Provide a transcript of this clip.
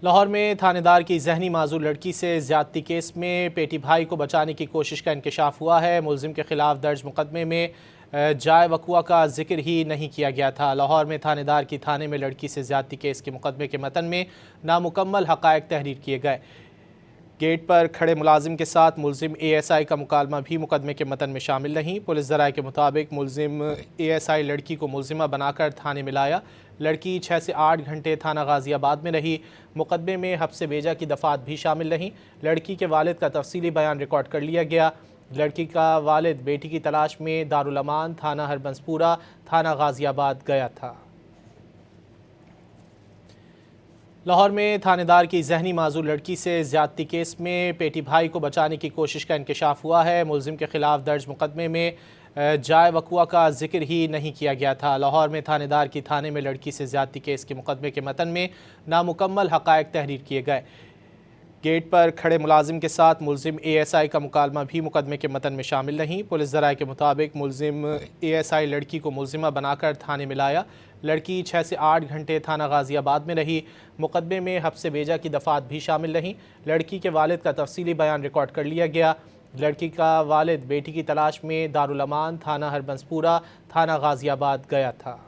लाहौर में थानेदार की जहनी माजूर लड़की से ज्यादती केस में पेटी भाई को बचाने की कोशिश का इंकशाफ हुआ है। मुलजिम के खिलाफ दर्ज मुकदमे में जाए वकुआ का जिक्र ही नहीं किया गया था। लाहौर में थानेदार की थाने में लड़की से ज्यादती केस के मुकदमे के मतन में नामुकम्मल हक़ाइक़ तहरीर किए गए। गेट पर खड़े मुलाजिम के साथ मुलजिम ASI का मुकालमा भी मुकदमे के मतन में शामिल नहीं। पुलिस ज़राए के मुताबिक मुलजिम ASI लड़की को मुलजिमा बनाकर थाने में लाया। लड़की 6 से 8 घंटे थाना गाज़ियाबाद में रही। मुकदमे में हब्से बेजा की दफ़ात भी शामिल नहीं। लड़की के वालिद का तफसीली बयान रिकॉर्ड कर लिया गया। लड़की का वालिद बेटी की तलाश में दारुल अमान थाना हरबंसपुरा थाना गाज़ियाबाद गया था। लाहौर में थानेदार की जहनी माजूर लड़की से ज्यादती केस में पेटी भाई को बचाने की कोशिश का इंकशाफ हुआ है। मुलजिम के खिलाफ दर्ज मुकदमे में जाए वकुआ का जिक्र ही नहीं किया गया था। लाहौर में थानेदार की थाने में लड़की से ज्यादती केस के मुकदमे के मतन में नामुकम्मल हक़ाइक़ तहरीर किए गए। गेट पर खड़े मुलाजिम के साथ मुलजिम ASI का मुकालमा भी मुकदमे के मतन में शामिल नहीं। पुलिस ज़राए के मुताबिक मुलजिम ASI लड़की को मुलजिमा बनाकर थाने में लाया। लड़की 6 से 8 घंटे थाना गाज़ियाबाद में रही। मुकदमे में हब्से बेजा की दफ़ात भी शामिल नहीं। लड़की के वालिद का तफसीली बयान रिकॉर्ड कर लिया गया। लड़की का वालिद बेटी की तलाश में दारुल अमान थाना हरबंसपुरा थाना गाज़ियाबाद गया था।